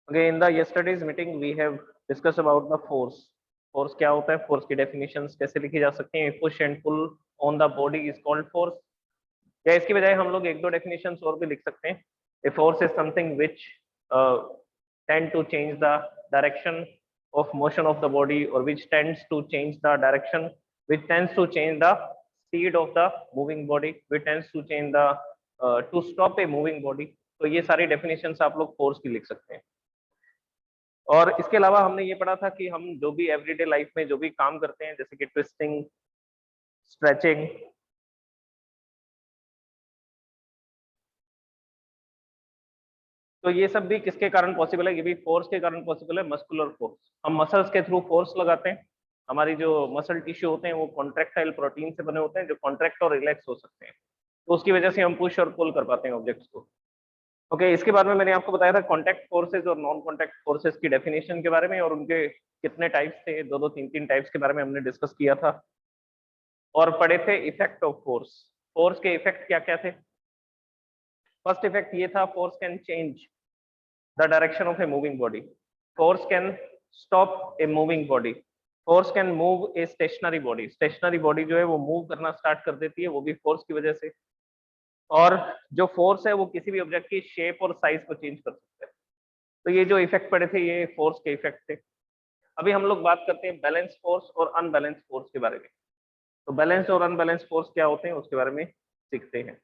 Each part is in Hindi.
Okay, in the yesterday's meeting we have discussed about the force. Force क्या होता है, force की definitions कैसे लिखी जा सकती हैं. Push and pull on the body is called force. या इसकी बजाय हम लोग एक दो definitions और भी लिख सकते हैं. A force is something which tend to change the direction of motion of the body, or which tends to change the direction, which tends to change the speed of the moving body, which tends to change the to stop a moving body. तो ये सारी definitions आप लोग force की लिख सकते हैं. और इसके अलावा हमने ये पढ़ा था कि हम जो भी एवरीडे लाइफ में जो भी काम करते हैं, जैसे कि ट्विस्टिंग, स्ट्रेचिंग, तो ये सब भी किसके कारण पॉसिबल है? ये भी फोर्स के कारण पॉसिबल है, मस्कुलर फोर्स. हम मसल्स के थ्रू फोर्स लगाते हैं. हमारी जो मसल टिश्यू होते हैं वो कॉन्ट्रैक्टाइल प्रोटीन से बने होते हैं जो कॉन्ट्रैक्ट और रिलैक्स हो सकते हैं, तो उसकी वजह से हम पुश और पुल कर पाते हैं ऑब्जेक्ट्स को. ओके, इसके बाद में मैंने आपको बताया था कॉन्टैक्ट फोर्सेज और नॉन कॉन्टैक्ट फोर्सेज की डेफिनेशन के बारे में, और उनके कितने टाइप्स थे, दो तीन टाइप्स के बारे में हमने डिस्कस किया था. और पढ़े थे इफेक्ट ऑफ फोर्स. फोर्स के इफेक्ट क्या क्या थे? फर्स्ट इफेक्ट ये था, force can change the direction of a moving body. Force can stop a moving body. Force can move a stationary body. Stationary body जो है वो मूव करना स्टार्ट कर देती है, वो भी फोर्स की वजह से. और जो फोर्स है वो किसी भी ऑब्जेक्ट की शेप और साइज को चेंज कर सकता है. तो ये जो इफेक्ट पड़े थे ये फोर्स के इफेक्ट थे. अभी हम लोग बात करते हैं बैलेंस फोर्स और अनबैलेंस फोर्स के बारे में. तो बैलेंस और अनबैलेंस फोर्स क्या होते हैं उसके बारे में सीखते हैं.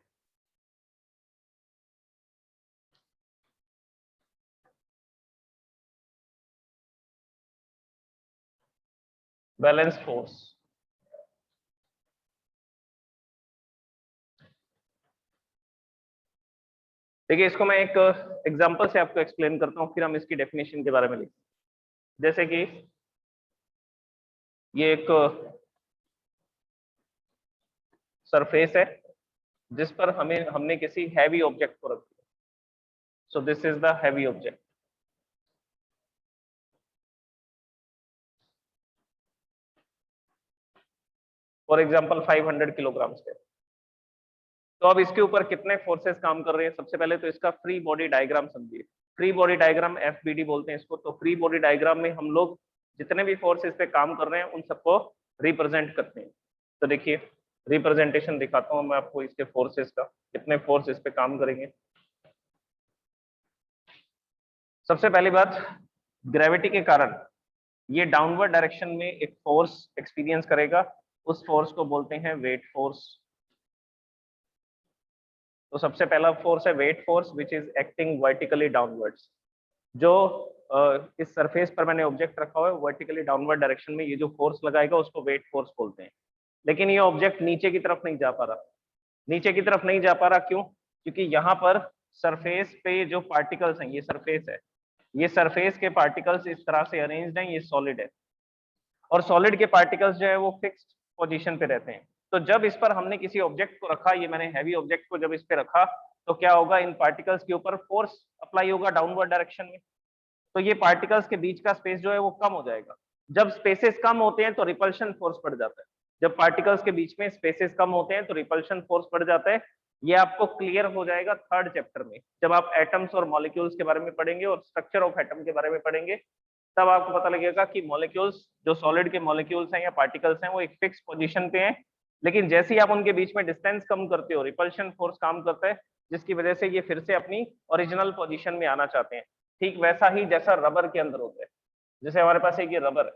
बैलेंस फोर्स, देखिए इसको मैं एक एग्जांपल से आपको एक्सप्लेन करता हूँ, फिर हम इसकी डेफिनेशन के बारे में लिखते हैं. जैसे कि ये एक सरफेस है जिस पर हमने किसी हैवी ऑब्जेक्ट को रख दिया. So this is the heavy object. For example 500 kilogram के. तो अब इसके ऊपर कितने फोर्सेस काम कर रहे हैं? सबसे पहले तो इसका फ्री बॉडी डायग्राम समझिए. फ्री बॉडी डायग्राम FBD बोलते हैं इसको. तो फ्री बॉडी डायग्राम में हम लोग जितने भी फोर्सेस पे काम कर रहे हैं उन सबको रिप्रेजेंट करते हैं. तो देखिए रिप्रेजेंटेशन दिखाता हूं मैं आपको इसके फोर्सेस का, कितने फोर्स इस पे काम करेंगे. सबसे पहली बात, ग्रेविटी के कारण ये डाउनवर्ड डायरेक्शन में एक फोर्स एक्सपीरियंस करेगा. उस फोर्स को बोलते हैं वेट फोर्स. तो सबसे पहला फोर्स है weight force which is acting vertically downwards. जो इस सरफेस पर मैंने ऑब्जेक्ट रखा हुआ है वर्टिकली डाउनवर्ड डायरेक्शन में ये जो फोर्स लगाएगा उसको वेट फोर्स बोलते हैं. लेकिन ये ऑब्जेक्ट नीचे की तरफ नहीं जा पा रहा. नीचे की तरफ नहीं जा पा रहा क्यों? क्योंकि यहाँ पर सरफेस पे जो पार्टिकल्स हैं, ये सरफेस है, ये सरफेस के पार्टिकल्स इस तरह से अरेंज्ड हैं, ये सॉलिड है, और सॉलिड के पार्टिकल्स जो है वो फिक्स्ड पोजीशन पे रहते हैं. तो जब इस पर हमने किसी ऑब्जेक्ट को रखा, ये मैंने हैवी ऑब्जेक्ट को जब इस पे रखा, तो क्या होगा, इन पार्टिकल्स के ऊपर फोर्स अप्लाई होगा डाउनवर्ड डायरेक्शन में. तो ये पार्टिकल्स के बीच का स्पेस जो है वो कम हो जाएगा. जब स्पेसेस कम होते हैं तो रिपल्शन फोर्स बढ़ जाता है. जब पार्टिकल्स के बीच में स्पेसेस कम होते हैं तो रिपल्शन फोर्स बढ़ जाता है. ये आपको क्लियर हो जाएगा थर्ड चैप्टर में, जब आप एटम्स और मॉलिक्यूल्स के बारे में पढ़ेंगे और स्ट्रक्चर ऑफ एटम के बारे में पढ़ेंगे. तब आपको पता लगेगा कि मॉलिक्यूल्स, जो सॉलिड के मॉलिक्यूल्स हैं या पार्टिकल्स हैं, वो एक फिक्स पोजीशन पे हैं. लेकिन जैसे ही आप उनके बीच में डिस्टेंस कम करते हो, रिपल्शन फोर्स काम करता है, जिसकी वजह से ये फिर से अपनी ओरिजिनल पोजीशन में आना चाहते हैं. ठीक वैसा ही जैसा रबर के अंदर होता है. जैसे हमारे पास एक ये रबर है,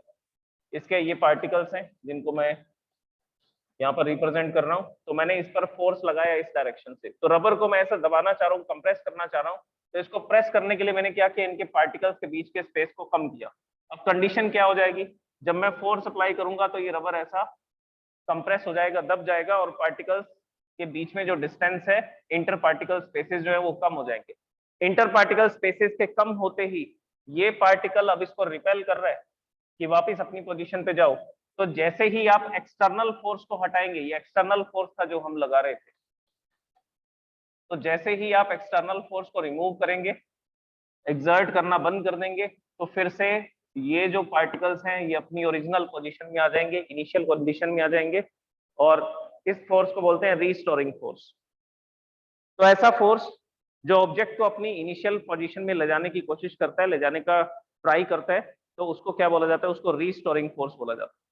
इसके ये पार्टिकल्स हैं जिनको मैं यहाँ पर रिप्रेजेंट कर रहा हूँ. तो मैंने इस पर फोर्स लगाया इस डायरेक्शन से. तो रबर को मैं ऐसा दबाना चाह रहा हूँ, कंप्रेस करना चाह रहा हूँ. तो इसको प्रेस करने के लिए मैंने क्या किया, इनके पार्टिकल्स के बीच के स्पेस को कम किया. अब कंडीशन क्या हो जाएगी, जब मैं फोर्स अप्लाई करूंगा तो ये रबर ऐसा कंप्रेस हो जाएगा, दब जाएगा, और पार्टिकल्स के बीच में जो डिस्टेंस है, इंटर पार्टिकल स्पेसेस जो है वो कम हो जाएंगे. इंटर पार्टिकल स्पेसेस के कम होते ही ये पार्टिकल अब इसको रिपेल कर रहा है कि वापस अपनी पोजीशन पे जाओ. तो जैसे ही आप एक्सटर्नल फोर्स को हटाएंगे, ये एक्सटर्नल फोर्स था जो हम लगा रहे थे, तो जैसे ही आप एक्सटर्नल फोर्स को रिमूव करेंगे, एक्सर्ट करना बंद कर देंगे, तो फिर से ये जो पार्टिकल्स हैं ये अपनी ओरिजिनल पोजीशन में आ जाएंगे, इनिशियल कंडीशन में आ जाएंगे. और इस फोर्स को बोलते हैं रीस्टोरिंग फोर्स. तो ऐसा फोर्स जो ऑब्जेक्ट को अपनी इनिशियल पोजीशन में ले जाने की कोशिश करता है, ले जाने का ट्राई करता है, तो उसको क्या बोला जाता है? उसको रीस्टोरिंग फोर्स बोला जाता है।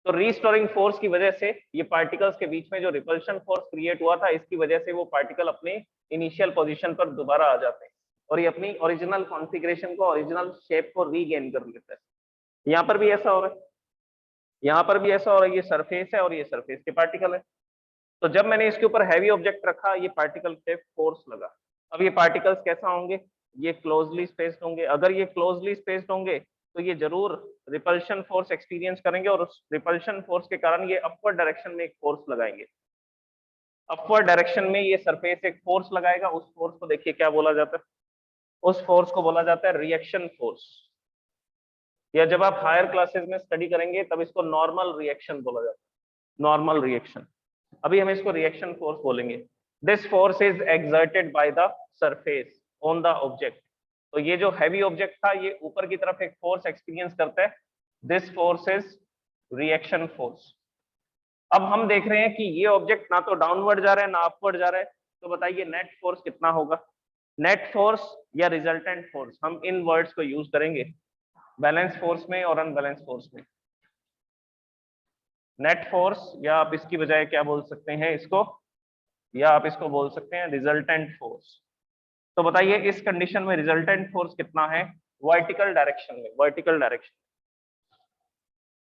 तो रीस्टोरिंग फोर्स की वजह से ये पार्टिकल्स के बीच में जो रिपल्शन फोर्स क्रिएट हुआ था, इसकी वजह से वो पार्टिकल अपने इनिशियल पोजीशन पर दोबारा आ जाते हैं और ये अपनी ओरिजिनल कॉन्फ़िगरेशन को, ओरिजिनल शेप को रीगेन कर लेता है। यहाँ पर भी ऐसा हो रहा है, यहाँ पर भी ऐसा हो रहा है। ये सरफेस है और ये सरफेस के पार्टिकल है। तो जब मैंने इसके ऊपर हैवी ऑब्जेक्ट रखा, ये पार्टिकल पे फोर्स लगा। अब ये पार्टिकल्स कैसा होंगे? ये क्लोजली स्पेस्ड होंगे। अगर ये क्लोजली स्पेस्ड होंगे तो ये जरूर रिपल्शन फोर्स एक्सपीरियंस करेंगे और उस रिपल्शन फोर्स के कारण ये अपवर्ड डायरेक्शन में एक फोर्स लगाएंगे। अपवर्ड डायरेक्शन में ये सरफेस एक फोर्स लगाएगा। उस फोर्स को देखिए क्या बोला जाता है? उस फोर्स को बोला जाता है रिएक्शन फोर्स, या जब आप हायर क्लासेस में स्टडी करेंगे तब इसको नॉर्मल रिएक्शन बोला जाता है। Normal reaction. अभी हम इसको रिएक्शन फोर्स बोलेंगे। This force is exerted by the surface on the object. तो ये जो हैवी ऑब्जेक्ट था, ये ऊपर की तरफ एक फोर्स एक्सपीरियंस करता है। This force is reaction force. अब हम देख रहे हैं कि ये ऑब्जेक्ट ना तो डाउनवर्ड जा रहा है ना अपवर्ड जा रहा है, तो बताइए नेट फोर्स कितना होगा? नेट फोर्स या रिजल्टेंट फोर्स, हम इन वर्ड्स को यूज करेंगे बैलेंस फोर्स में और अनबैलेंस फोर्स में। नेट फोर्स, या आप इसकी बजाय क्या बोल सकते हैं इसको, या आप इसको बोल सकते हैं रिजल्टेंट फोर्स। तो बताइए इस कंडीशन में रिजल्टेंट फोर्स कितना है वर्टिकल डायरेक्शन में? Vertical direction.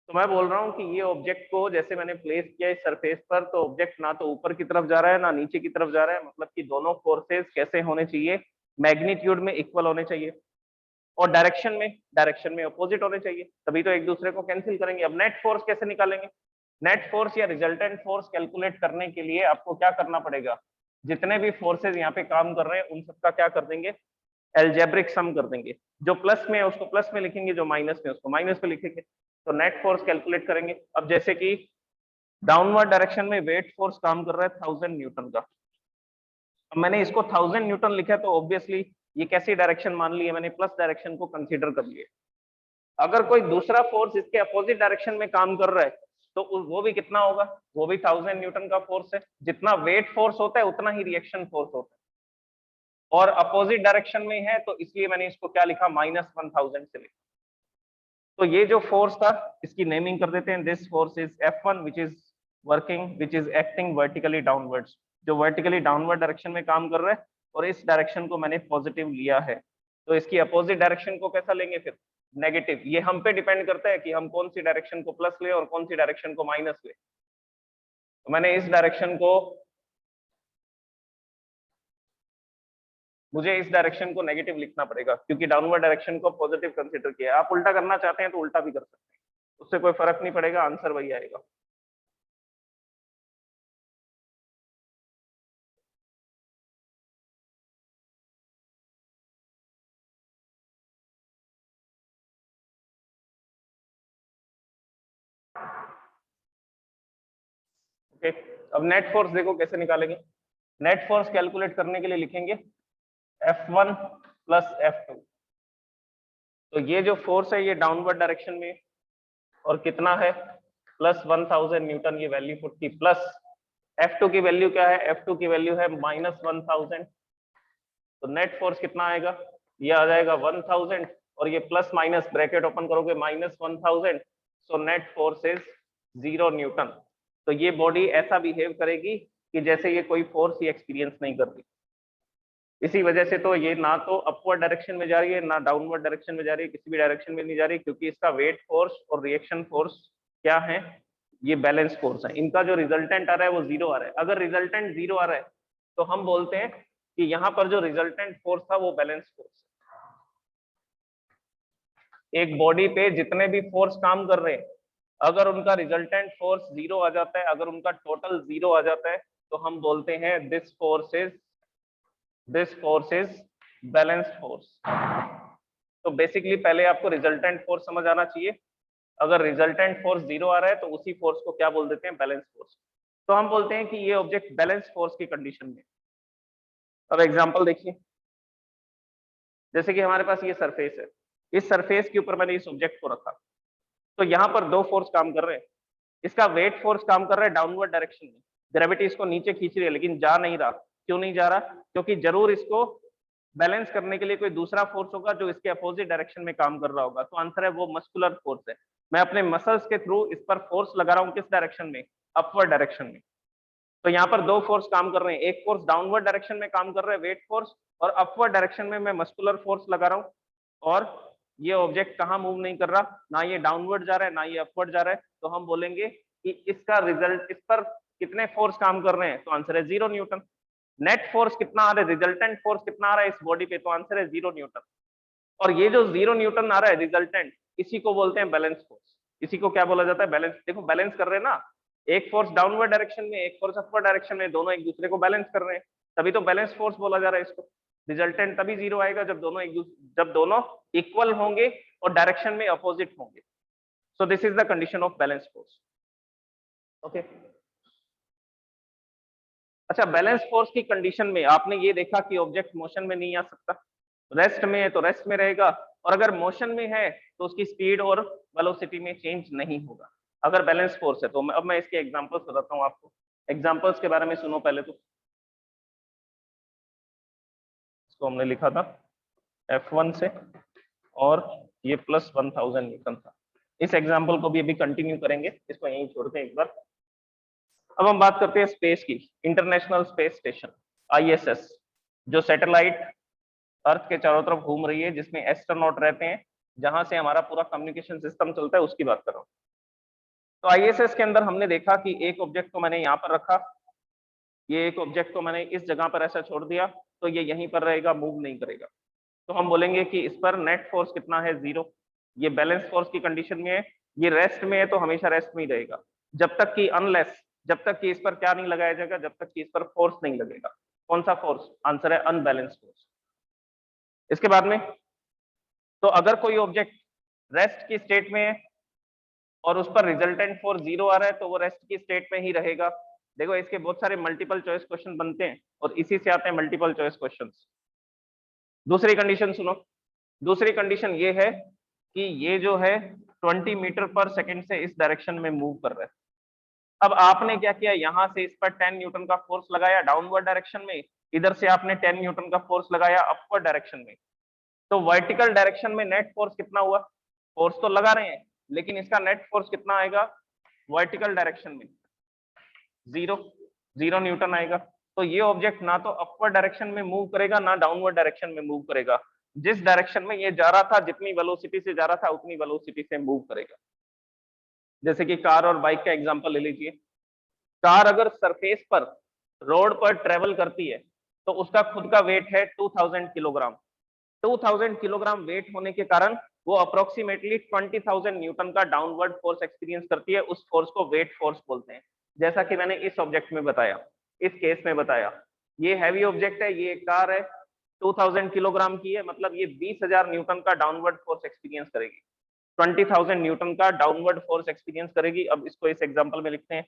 तो मैं बोल रहा हूं कि ये ऑब्जेक्ट को जैसे मैंने प्लेस किया इस सरफेस पर, तो ऑब्जेक्ट ना तो ऊपर की तरफ जा रहा है ना नीचे की तरफ जा रहा है। मतलब कि दोनों फोर्सेस कैसे होने चाहिए? मैग्नीट्यूड में इक्वल होने चाहिए और डायरेक्शन में अपोजिट होने चाहिए, तभी तो एक दूसरे को कैंसिल करेंगे। अब नेट फोर्स कैसे निकालेंगे? नेट फोर्स या रिजल्टेंट फोर्स कैलकुलेट करने के लिए आपको क्या करना पड़ेगा? जितने भी फोर्सेज यहाँ पे काम कर रहे हैं उन सबका क्या कर देंगे? एल्जेब्रिक सम कर देंगे। जो प्लस में है उसको प्लस में लिखेंगे, जो माइनस में उसको माइनस में लिखेंगे। तो नेट फोर्स कैलकुलेट करेंगे। अब जैसे कि डाउनवर्ड डायरेक्शन में वेट फोर्स काम कर रहा है 1000 न्यूटन का। अब मैंने इसको 1000 न्यूटन लिखा, तो ऑब्वियसली ये कैसी डायरेक्शन मान ली है मैंने? प्लस डायरेक्शन को कंसीडर कर लिए। अगर कोई दूसरा फोर्स इसके अपोजिट डायरेक्शन में काम कर रहा है तो वो भी कितना होगा? वो भी 1000 न्यूटन का फोर्स है। जितना वेट फोर्स होता है उतना ही रिएक्शन फोर्स होता है, और अपोजिट डायरेक्शन में है तो इसलिए मैंने इसको क्या लिखा? -1000 से लिखा। तो ये जो फोर्स था इसकी नेमिंग कर देते हैं। This force is F1 which is acting vertically downwards. जो वर्टिकली डाउनवर्ड डायरेक्शन में काम कर रहा है और इस डायरेक्शन को मैंने पॉजिटिव लिया है। तो इसकी अपोजिट डायरेक्शन को कैसा लेंगे फिर? नेगेटिव। ये हम पे डिपेंड करता है कि हम कौन सी डायरेक्शन को प्लस ले और कौन सी डायरेक्शन को माइनस ले। तो मैंने इस डायरेक्शन को, मुझे इस डायरेक्शन को नेगेटिव लिखना पड़ेगा क्योंकि डाउनवर्ड डायरेक्शन को पॉजिटिव कंसीडर किया है। आप उल्टा करना चाहते हैं तो उल्टा भी कर सकते हैं, उससे कोई फर्क नहीं पड़ेगा, आंसर वही आएगा। ओके, अब नेट फोर्स देखो कैसे निकालेंगे। नेट फोर्स कैलकुलेट करने के लिए लिखेंगे F1 प्लस F2। तो ये जो फोर्स है ये डाउनवर्ड डायरेक्शन में और कितना है? Plus 1000 Newton. ये वैल्यू पुट की, प्लस F2 की वैल्यू क्या है? F2 की वैल्यू है -1000। तो नेट फोर्स कितना आएगा? ये आ जाएगा 1000 और ये प्लस माइनस ब्रैकेट ओपन करोगे -1000। So net force is 0 Newton. तो ये बॉडी ऐसा बिहेव करेगी कि जैसे ये कोई फोर्स ही एक्सपीरियंस नहीं कर रही। इसी वजह से तो ये ना तो अपवर्ड डायरेक्शन में जा रही है ना डाउनवर्ड डायरेक्शन में जा रही है, किसी भी डायरेक्शन में नहीं जा रही, क्योंकि इसका वेट फोर्स और रिएक्शन फोर्स क्या है? ये बैलेंस फोर्स है। इनका जो रिजल्टेंट आ रहा है वो 0 आ रहा है। अगर रिजल्टेंट 0 आ रहा है तो हम बोलते हैं कि यहाँ पर जो रिजल्टेंट फोर्स था वो बैलेंस फोर्स है। एक बॉडी पे जितने भी फोर्स काम कर रहे हैं, अगर उनका रिजल्टेंट फोर्स 0 आ जाता है, अगर उनका टोटल 0 आ जाता है, तो हम बोलते हैं this force is balance force. तो बेसिकली पहले आपको रिजल्टेंट फोर्स समझ आना चाहिए। अगर रिजल्टेंट फोर्स 0 आ रहा है तो उसी फोर्स को क्या बोल देते हैं? Balance force. तो हम बोलते हैं कि ये ऑब्जेक्ट बैलेंस फोर्स की कंडीशन में। अब एग्जांपल देखिए, जैसे कि हमारे पास ये सरफेस है, इस सरफेस के ऊपर मैंने इस ऑब्जेक्ट को रखा, तो यहाँ पर दो फोर्स काम कर रहे हैं। इसका वेट फोर्स काम कर रहा है डाउनवर्ड डायरेक्शन में, ग्रेविटी इसको नीचे खींच रही है लेकिन जा नहीं रहा। क्यों नहीं जा रहा? क्योंकि जरूर इसको बैलेंस करने के लिए कोई दूसरा फोर्स होगा जो इसके अपोजिट डायरेक्शन में काम कर रहा होगा। तो आंसर है वो मस्कुलर फोर्स है। मैं अपने मसल्स के थ्रू इस पर फोर्स लगा रहा हूँ, किस डायरेक्शन में? अपवर्ड डायरेक्शन में। तो यहाँ पर दो फोर्स काम कर रहे हैं, एक फोर्स डाउनवर्ड डायरेक्शन में काम कर रहा है वेट फोर्स, और अपवर्ड डायरेक्शन में मैं मस्कुलर फोर्स लगा रहा हूँ। और ये ऑब्जेक्ट कहाँ मूव नहीं कर रहा, ना ये डाउनवर्ड जा रहा है ना ये अपवर्ड जा रहा है। तो हम बोलेंगे कि इसका रिजल्ट, इस पर कितने फोर्स काम कर रहे हैं? तो आंसर है 0 न्यूटन। नेट फोर्स कितना आ रहा है, रिजल्टेंट फोर्स कितना आ रहा है इस बॉडी पे? तो आंसर है 0 न्यूटन। और ये जो 0 न्यूटन आ रहा है रिजल्टेंट, इसी को बोलते हैं बैलेंस फोर्स। इसी को क्या बोला जाता है? बैलेंस। देखो बैलेंस कर रहे हैं ना, एक फोर्स डाउनवर्ड डायरेक्शन में, एक फोर्स अपवर्ड डायरेक्शन में, दोनों एक दूसरे को बैलेंस कर रहे हैं, तभी तो बैलेंस फोर्स बोला जा रहा है इसको। रिजल्टेंट तभी 0 आएगा जब दोनों इक्वल होंगे और डायरेक्शन में अपोजिट होंगे। So this is the condition of balance force. Okay. अच्छा, बैलेंस फोर्स की कंडीशन में आपने ये देखा कि ऑब्जेक्ट मोशन में नहीं आ सकता, रेस्ट में है तो रेस्ट में रहेगा, और अगर मोशन में है तो उसकी स्पीड और वेलोसिटी में चेंज नहीं होगा अगर बैलेंस फोर्स है तो। अब मैं इसके एग्जांपल्स बताता हूँ आपको। एग्जांपल्स के बारे में सुनो पहले तो। इसको हमने लिखा था F1 से, और ये प्लस 1000 न्यूटन था। इस एग्जाम्पल को भी अभी कंटिन्यू करेंगे, इसको यहीं छोड़ते हैं एक बार। अब हम बात करते हैं स्पेस की। इंटरनेशनल स्पेस स्टेशन ISS, जो सैटेलाइट अर्थ के चारों तरफ घूम रही है, जिसमें एस्ट्रोनॉट रहते हैं, जहां से हमारा पूरा कम्युनिकेशन सिस्टम चलता है, उसकी बात कर रहा हूँ। तो ISS के अंदर हमने देखा कि एक ऑब्जेक्ट को मैंने यहाँ पर रखा, ये एक ऑब्जेक्ट को मैंने इस जगह पर ऐसा छोड़ दिया, तो ये यहीं पर रहेगा, मूव नहीं करेगा। तो हम बोलेंगे कि इस पर नेट फोर्स कितना है? 0। ये बैलेंस फोर्स की कंडीशन में है, ये रेस्ट में है तो हमेशा रेस्ट में ही रहेगा, जब तक कि अनलेस, जब तक कि इस पर क्या नहीं लगाया जाएगा, जब तक कि इस पर फोर्स नहीं लगेगा। कौन सा फोर्स? आंसर है अनबैलेंस फोर्स। इसके बाद में, तो अगर कोई ऑब्जेक्ट रेस्ट की स्टेट में है और उस पर रिजल्टेंट फोर्स 0 आ रहा है, तो वो रेस्ट की स्टेट में ही रहेगा। देखो इसके बहुत सारे मल्टीपल चॉइस क्वेश्चन बनते हैं, और इसी से आते हैं मल्टीपल चॉइस क्वेश्चंस। दूसरी कंडीशन सुनो। दूसरी कंडीशन ये है कि ये जो है 20 मीटर पर सेकंड से इस डायरेक्शन में मूव कर रहा है। अब आपने क्या किया, यहां से इस पर 10 न्यूटन का फोर्स लगाया डाउनवर्ड डायरेक्शन में, इधर से आपने 10 न्यूटन का फोर्स लगाया अपवर्ड डायरेक्शन में। तो वर्टिकल डायरेक्शन में नेट फोर्स कितना हुआ? फोर्स तो लगा रहे हैं, लेकिन इसका नेट फोर्स कितना आएगा वर्टिकल डायरेक्शन में? 0 न्यूटन आएगा। तो ये ऑब्जेक्ट ना तो अपवर्ड डायरेक्शन में मूव करेगा ना डाउनवर्ड डायरेक्शन में मूव करेगा। जिस डायरेक्शन में ये जा रहा था, जितनी वेलोसिटी से जा रहा था, उतनी वेलोसिटी से मूव करेगा। जैसे कि कार और बाइक का एग्जांपल ले लीजिए। कार अगर सरफेस पर, रोड पर ट्रेवल करती है, तो उसका खुद का वेट है 2000 किलोग्राम। 2000 किलोग्राम वेट होने के कारण वो अप्रोक्सीमेटली 20,000 न्यूटन का डाउनवर्ड फोर्स एक्सपीरियंस करती है। उस फोर्स को वेट फोर्स बोलते हैं, जैसा कि मैंने इस ऑब्जेक्ट में बताया, इस केस में बताया। ये हैवी ऑब्जेक्ट है, ये कार है, 2000 किलोग्राम की है, मतलब ये 20,000 न्यूटन का डाउनवर्ड फोर्स एक्सपीरियंस करेगी, 20,000 न्यूटन का डाउनवर्ड फोर्स एक्सपीरियंस करेगी। अब इसको इस एग्जांपल में लिखते हैं।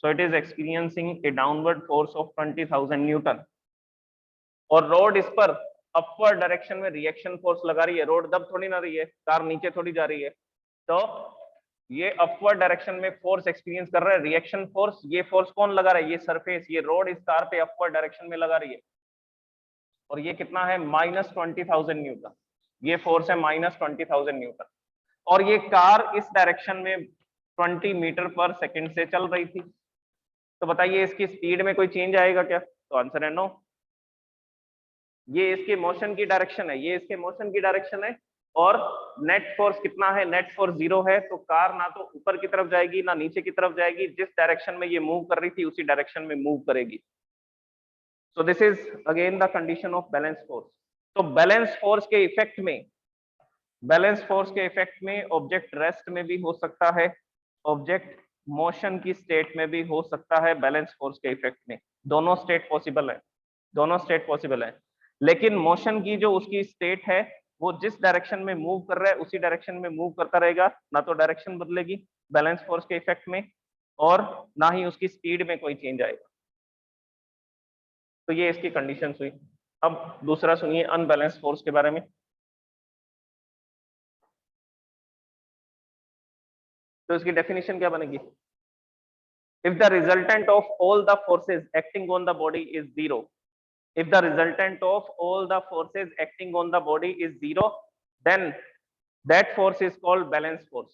So it is experiencing a downward force of 20,000 Newton, और रोड इस पर अपवर्ड डायरेक्शन में रिएक्शन फोर्स लगा रही है। रोड दब थोड़ी ना रही है, कार नीचे थोड़ी जा रही है, तो ये अपवर्ड डायरेक्शन में फोर्स एक्सपीरियंस कर रहा है, रिएक्शन फोर्स। ये फोर्स कौन लगा रहा है? ये सरफेस, ये रोड इस कार पे अपवर्ड डायरेक्शन में लगा रही है, और ये कितना है? -20,000 न्यूटन। ये फोर्स है -20,000 न्यूटन, और ये कार इस डायरेक्शन में 20 मीटर पर सेकंड से चल रही थी। तो बताइए इसकी स्पीड में कोई चेंज आएगा क्या? तो आंसर है नो। ये इसके मोशन की डायरेक्शन है, ये इसके मोशन की डायरेक्शन है, और नेट फोर्स कितना है? नेट फोर्स 0 है, तो कार ना तो ऊपर की तरफ जाएगी ना नीचे की तरफ जाएगी, जिस डायरेक्शन में ये मूव कर रही थी उसी डायरेक्शन में मूव करेगी। So this is again the condition of balance force. तो बैलेंस फोर्स के इफेक्ट में, बैलेंस फोर्स के इफेक्ट में ऑब्जेक्ट रेस्ट में भी हो सकता है, ऑब्जेक्ट मोशन की स्टेट में भी हो सकता है। बैलेंस फोर्स के इफेक्ट में दोनों स्टेट पॉसिबल है, दोनों स्टेट पॉसिबल है। लेकिन मोशन की जो उसकी स्टेट है, वो जिस डायरेक्शन में मूव कर रहा है उसी डायरेक्शन में मूव करता रहेगा, ना तो डायरेक्शन बदलेगी बैलेंस फोर्स के इफेक्ट में, और ना ही उसकी स्पीड में कोई चेंज आएगा। तो ये इसकी कंडीशन हुई। अब दूसरा सुनिए अनबैलेंस फोर्स के बारे में। तो इसकी डेफिनेशन क्या बनेगी? if the resultant of all the forces acting on the body is zero, if the resultant of all the forces acting on the body is zero, then that force is called balance force.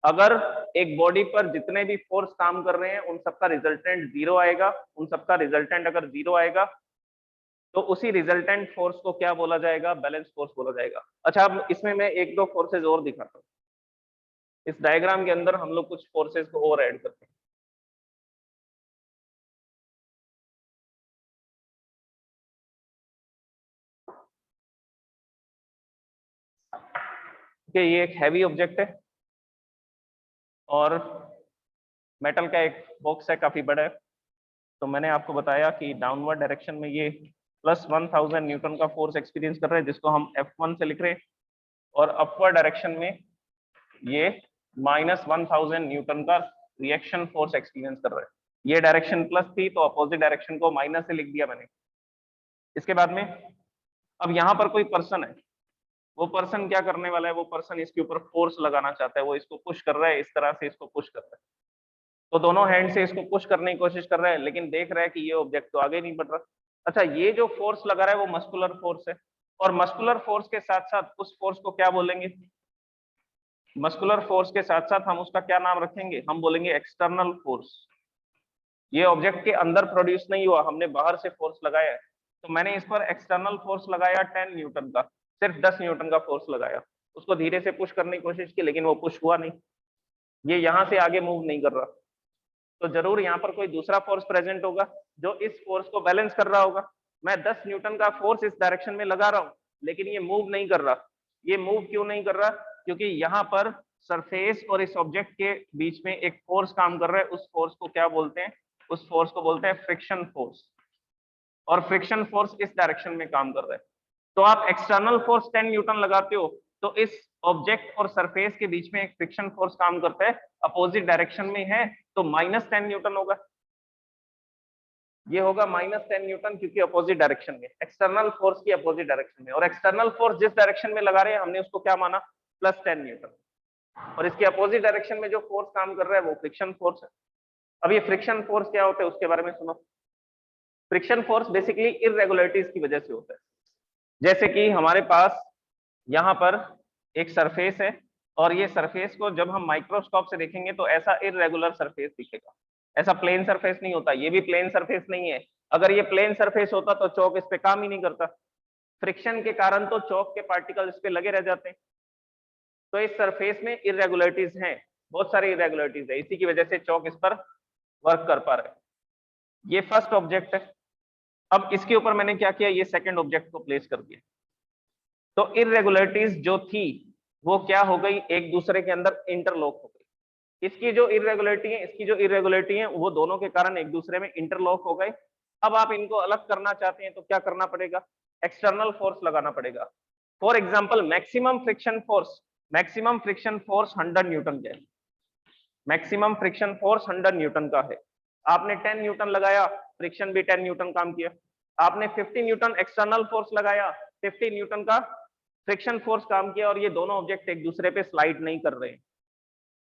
अगर एक बॉडी पर जितने भी फोर्स काम कर रहे हैं उन सबका रिजल्टेंट जीरो आएगा, उन सबका रिजल्टेंट अगर जीरो आएगा तो उसी रिजल्टेंट फोर्स को क्या बोला जाएगा? बैलेंस फोर्स बोला जाएगा। अच्छा, अब इसमें मैं एक दो फोर्सेज और दिखाता हूँ। इस डायग्राम के अंदर हम लोग कुछ फोर्सेज को और ऐड करते हैं। कि ये एक हैवी ऑब्जेक्ट है और मेटल का एक बॉक्स है, काफी बड़ा है। तो मैंने आपको बताया कि डाउनवर्ड डायरेक्शन में ये +1000 न्यूटन का फोर्स एक्सपीरियंस कर रहे हैं, जिसको हम F1 से लिख रहे हैं, और अपवर्ड डायरेक्शन में ये -1000 न्यूटन का रिएक्शन फोर्स एक्सपीरियंस कर रहे हैं। ये डायरेक्शन प्लस थी तो अपोजिट डायरेक्शन को माइनस से लिख दिया मैंने। इसके बाद में अब यहाँ पर कोई पर्सन है, वो पर्सन क्या करने वाला है? वो पर्सन इसके ऊपर फोर्स लगाना चाहता है, वो इसको पुश कर रहा है, इस तरह से इसको पुश कर रहा है। तो दोनों हैंड से इसको पुश करने की कोशिश कर रहा है, लेकिन देख रहा है कि ये ऑब्जेक्ट तो आगे नहीं बढ़ रहा। अच्छा, ये जो फोर्स लगा रहा है वो मस्कुलर फोर्स है, और मस्कुलर फोर्स के साथ साथ उस फोर्स को क्या बोलेंगे? मस्कुलर फोर्स के साथ साथ हम उसका क्या नाम रखेंगे? हम बोलेंगे एक्सटर्नल फोर्स। ये ऑब्जेक्ट के अंदर प्रोड्यूस नहीं हुआ, हमने बाहर से फोर्स लगाया है। तो मैंने इस पर एक्सटर्नल फोर्स लगाया 10 न्यूटन का, सिर्फ 10 न्यूटन का फोर्स लगाया। उसको धीरे से पुश करने की कोशिश की, लेकिन वो पुश हुआ नहीं, ये यहाँ से आगे मूव नहीं कर रहा। तो जरूर यहाँ पर कोई दूसरा फोर्स प्रेजेंट होगा जो इस फोर्स को बैलेंस कर रहा होगा। मैं 10 न्यूटन का फोर्स इस डायरेक्शन में लगा रहा हूँ, लेकिन ये मूव नहीं कर रहा। ये मूव क्यों नहीं कर रहा? क्योंकि यहाँ पर सरफेस और इस ऑब्जेक्ट के बीच में एक फोर्स काम कर रहा है। उस फोर्स को क्या बोलते हैं? उस फोर्स को बोलते हैं फ्रिक्शन फोर्स, और फ्रिक्शन फोर्स इस डायरेक्शन में काम कर रहा है। तो आप एक्सटर्नल फोर्स 10 न्यूटन लगाते हो तो इस ऑब्जेक्ट और सरफेस के बीच में एक फ्रिक्शन फोर्स काम करता है, अपोजिट डायरेक्शन में है, तो -10 न्यूटन होगा। ये होगा -10 न्यूटन, क्योंकि अपोजिट डायरेक्शन में, एक्सटर्नल फोर्स की अपोजिट डायरेक्शन में। और एक्सटर्नल फोर्स जिस डायरेक्शन में लगा रहे हैं हमने उसको क्या माना? +10 न्यूटन। और इसके अपोजिट डायरेक्शन में जो फोर्स काम कर रहा है वो फ्रिक्शन फोर्स है। अब ये फ्रिक्शन फोर्स क्या होता है उसके बारे में सुनो। फ्रिक्शन फोर्स बेसिकली इररेगुलरिटीज की वजह से होता है। जैसे कि हमारे पास यहाँ पर एक सरफेस है, और ये सरफेस को जब हम माइक्रोस्कोप से देखेंगे तो ऐसा इररेगुलर सरफेस दिखेगा, ऐसा प्लेन सरफेस नहीं होता। ये भी प्लेन सरफेस नहीं है। अगर ये प्लेन सरफेस होता तो चौक इस पे काम ही नहीं करता। फ्रिक्शन के कारण तो चौक के पार्टिकल इस पे लगे रह जाते हैं। तो इस सरफेस में इररेगुलरिटीज हैं, बहुत सारी इररेगुलरिटीज है, इसी की वजह से चौक इस पर वर्क कर पा रहे हैं। ये फर्स्ट ऑब्जेक्ट है। अब इसके ऊपर मैंने क्या किया? ये सेकंड ऑब्जेक्ट को प्लेस कर दिया। तो इररेगुलरिटीज जो थी वो क्या हो गई? एक दूसरे के अंदर इंटरलॉक हो गई। इसकी जो इररेगुलरिटी है, इसकी जो इररेगुलरिटी है, वो दोनों के कारण एक दूसरे में इंटरलॉक हो गए। अब आप इनको अलग करना चाहते हैं तो क्या करना पड़ेगा? एक्सटर्नल फोर्स लगाना पड़ेगा। For example maximum friction force, 100 Newton का है। मैक्सिमम फ्रिक्शन फोर्स 100 न्यूटन का है। आपने 10 न्यूटन लगाया, फ्रिक्शन भी 10 न्यूटन काम किया। आपने 50 न्यूटन एक्सटर्नल फोर्स लगाया, 50 न्यूटन का फ्रिक्शन फोर्स काम किया, और ये दोनों ऑब्जेक्ट एक दूसरे पे स्लाइड नहीं कर रहे हैं।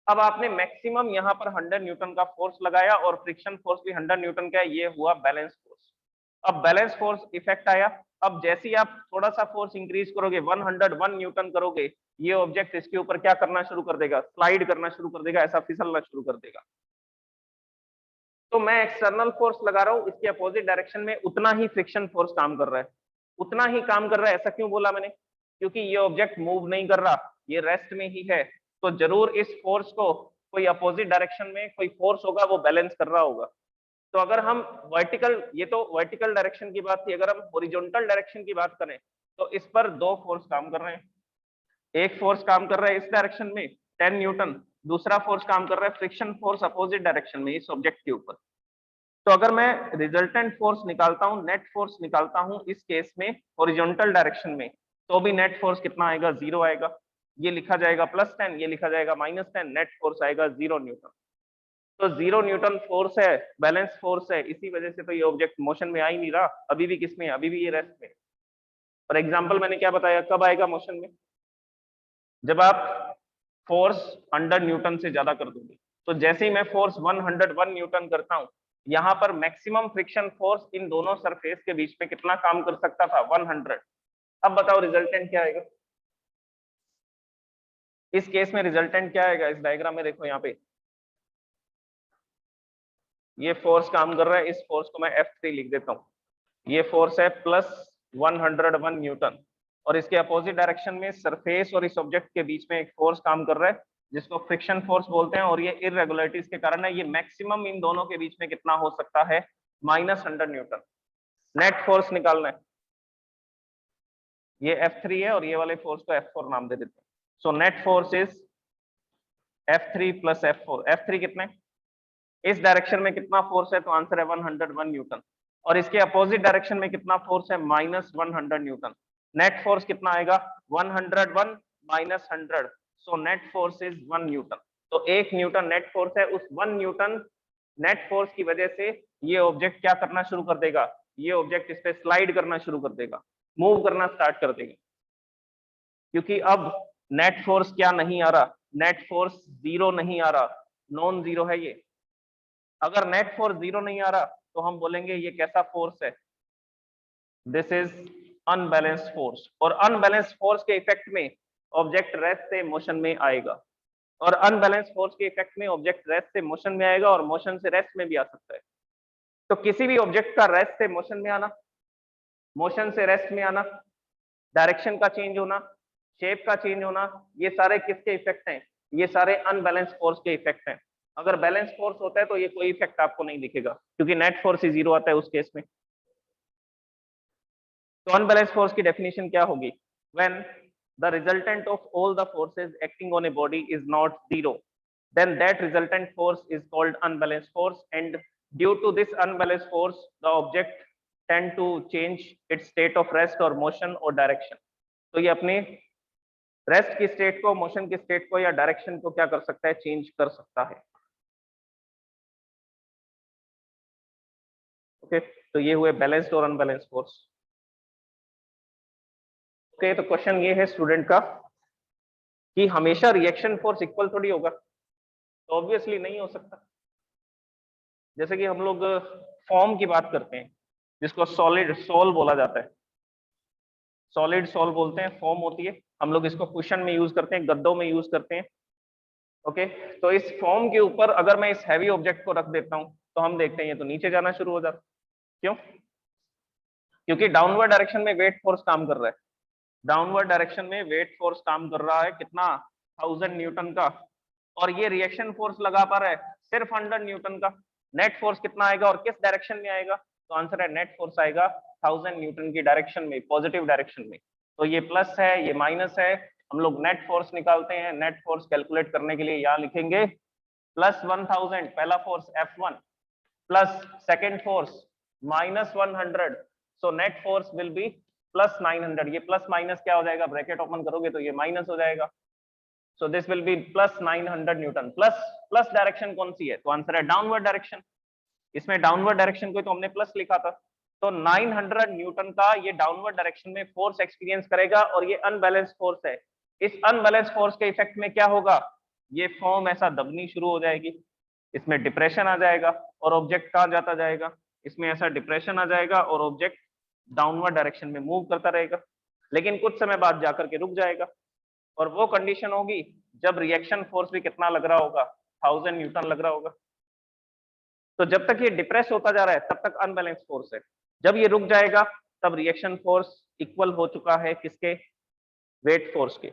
अब आपने मैक्सिमम यहाँ पर 100 न्यूटन का फोर्स लगाया और फ्रिक्शन फोर्स भी 100 न्यूटन का है, ये हुआ बैलेंस फोर्स। अब बैलेंस फोर्स इफेक्ट आया। अब जैसे ही आप थोड़ा सा फोर्स इंक्रीज करोगे, 101 न्यूटन करोगे, ये ऑब्जेक्ट इसके ऊपर क्या करना शुरू कर देगा? स्लाइड करना शुरू कर देगा, ऐसा फिसलना शुरू कर देगा। तो मैं एक्सटर्नल फोर्स लगा रहा हूँ, इसके अपोजिट डायरेक्शन में उतना ही फ्रिक्शन फोर्स काम कर रहा है, उतना ही काम कर रहा है। ऐसा क्यों बोला मैंने? क्योंकि ये ऑब्जेक्ट मूव नहीं कर रहा, ये रेस्ट में ही है। तो जरूर इस फोर्स को कोई अपोजिट डायरेक्शन में कोई फोर्स होगा, वो बैलेंस कर रहा होगा। तो अगर हम वर्टिकल, ये तो वर्टिकल डायरेक्शन की बात थी, अगर हम हॉरिजॉन्टल डायरेक्शन की बात करें तो इस पर दो फोर्स काम कर रहे हैं। एक फोर्स काम कर रहा है इस डायरेक्शन में 10 न्यूटन, दूसरा फोर्स काम कर रहा है फ्रिक्शन फोर्स अपोजिट डायरेक्शन में इस ऑब्जेक्ट के ऊपर। तो अगर मैं रिजल्टेंट फोर्स निकालता हूं, नेट फोर्स निकालता हूं इस केस में हॉरिजॉन्टल डायरेक्शन में, तो भी नेट फोर्स कितना आएगा? 0 आएगा। ये लिखा जाएगा +10, ये लिखा जाएगा -10, नेट फोर्स आएगा 0 न्यूटन। तो 0 न्यूटन फोर्स है, बैलेंस फोर्स है, इसी वजह से तो ये ऑब्जेक्ट मोशन में आ ही नहीं रहा। अभी भी किसमें? अभी भी ये रेस्ट में। फॉर एग्जाम्पल मैंने क्या बताया, कब आएगा मोशन में? जब आप फोर्स 100 न्यूटन से ज्यादा कर दोगे। तो जैसे ही मैं फोर्स 101 न्यूटन करता हूं, यहाँ पर मैक्सिमम फ्रिक्शन फोर्स इन दोनों सरफेस के बीच में कितना काम कर सकता था? 100। अब बताओ रिजल्टेंट क्या आएगा? इस केस में रिजल्टेंट क्या आएगा? इस डायग्राम में देखो, यहाँ पे ये फोर्स काम कर रहा है, इस फोर्स को मैं F3 लिख देता हूँ। ये फोर्स है प्लस 101 न्यूटन, और इसके अपोजिट डायरेक्शन में सरफेस और इस ऑब्जेक्ट के बीच में एक फोर्स काम कर रहा है जिसको फ्रिक्शन फोर्स बोलते हैं, और ये इररेगुलरिटीज के कारण है। ये मैक्सिमम इन दोनों के बीच में कितना हो सकता है? -100 न्यूटन। नेट फोर्स निकालना है। ये F3 है और ये वाले फोर्स को F4 नाम दे देते हैं। So net force is F3 plus F4। F3 कितने? इस डायरेक्शन में कितना फोर्स है? तो आंसर है 101 न्यूटन। और इसके अपोजिट डायरेक्शन में कितना फोर्स है? -100 न्यूटन। नेट फोर्स कितना आएगा? 101 minus 100, so net force is 1 Newton. तो 1 न्यूटन नेट फोर्स है। उस 1 न्यूटन नेट फोर्स की वजह से ये ऑब्जेक्ट क्या करना शुरू कर देगा? ये ऑब्जेक्ट इस पे स्लाइड करना शुरू कर देगा, मूव करना स्टार्ट कर देगा, क्योंकि अब नेट फोर्स क्या नहीं आ रहा? नेट फोर्स जीरो नहीं आ रहा, नॉन जीरो है ये। अगर नेट फोर्स जीरो नहीं आ रहा तो हम बोलेंगे ये कैसा फोर्स है? This is unbalanced force. और अनबैलेंस्ड फोर्स के इफेक्ट में ऑब्जेक्ट रेस्ट से मोशन में आएगा, और अनबैलेंस्ड फोर्स के इफेक्ट में ऑब्जेक्ट रेस्ट से मोशन में आएगा, और मोशन से रेस्ट में भी आ सकता है। तो किसी भी ऑब्जेक्ट का रेस्ट से मोशन में आना, मोशन से रेस्ट में आना, डायरेक्शन का चेंज होना, शेप का चेंज होना, ये सारे किसके इफेक्ट हैं? ये सारे अनबैलेंस्ड फोर्स के इफेक्ट हैं। अगर बैलेंस फोर्स होता है तो ये कोई इफेक्ट आपको नहीं दिखेगा, क्योंकि नेट फोर्स ही जीरो आता है उस केस में। तो अनबैलेंस फोर्स की डेफिनेशन क्या होगी? When the resultant of all the forces acting on a body is not zero, then that resultant force is called unbalanced force, and due to this unbalanced force the object tend to change its state of rest or motion or direction। तो ये अपने रेस्ट की स्टेट को, मोशन की स्टेट को या डायरेक्शन को क्या कर सकता है? चेंज कर सकता है। ओके, तो ये हुए बैलेंस्ड और अनबैलेंस्ड फोर्स। ओके, तो क्वेश्चन ये है स्टूडेंट का कि हमेशा रिएक्शन फोर्स इक्वल थोड़ी होगा, तो ऑब्वियसली नहीं हो सकता। जैसे कि हम लोग फॉर्म की बात करते हैं, जिसको सॉलिड सोल बोला जाता है, सॉलिड सोल बोलते हैं, फॉर्म होती है। हम लोग इसको कुशन में यूज करते हैं, गद्दों में यूज करते हैं। ओके, तो इस फॉर्म के ऊपर अगर मैं इस हैवी ऑब्जेक्ट को रख देता हूं तो हम देखते हैं ये तो नीचे जाना शुरू हो जाता। क्यों? क्योंकि डाउनवर्ड डायरेक्शन में वेट फोर्स काम कर रहा है। डाउनवर्ड डायरेक्शन में वेट फोर्स काम कर रहा है कितना? 1000 न्यूटन का, और ये रिएक्शन फोर्स लगा पा रहा है सिर्फ 100 न्यूटन का। नेट फोर्स कितना आएगा और किस डायरेक्शन में आएगा? तो आंसर है नेट फोर्स आएगा 1000 न्यूटन की डायरेक्शन में, पॉजिटिव डायरेक्शन में। तो ये प्लस है, ये माइनस है। हम लोग नेट फोर्स निकालते हैं। नेट फोर्स कैलकुलेट करने के लिए यहाँ लिखेंगे प्लस 1000 पहला force F1 plus second force -100, so net force will be plus 900। ये प्लस माइनस क्या हो जाएगा? ब्रैकेट ओपन करोगे तो ये माइनस हो जाएगा। So this will be plus 900 Newton. Plus plus direction कौन सी है? तो आंसर है डाउनवर्ड डायरेक्शन। इसमें डाउनवर्ड डायरेक्शन को तो हमने प्लस लिखा था। तो 900 न्यूटन का ये डाउनवर्ड डायरेक्शन में फोर्स एक्सपीरियंस करेगा, और ये अनबैलेंस फोर्स है। इस अनबैलेंस फोर्स के इफेक्ट में क्या होगा? ये फॉर्म ऐसा दबनी शुरू हो जाएगी, इसमें डिप्रेशन आ जाएगा, और ऑब्जेक्ट कहाँ जाता जाएगा? इसमें ऐसा डिप्रेशन आ जाएगा और ऑब्जेक्ट डाउनवर्ड डायरेक्शन में मूव करता रहेगा, लेकिन कुछ समय बाद जाकर के रुक जाएगा। और वो कंडीशन होगी जब रिएक्शन फोर्स भी कितना लग रहा होगा? 1000 न्यूटन लग रहा होगा। तो जब तक ये डिप्रेस होता जा रहा है तब तक अनबैलेंस फोर्स है। जब ये रुक जाएगा तब रिएक्शन फोर्स इक्वल हो चुका है किसके? वेट फोर्स के।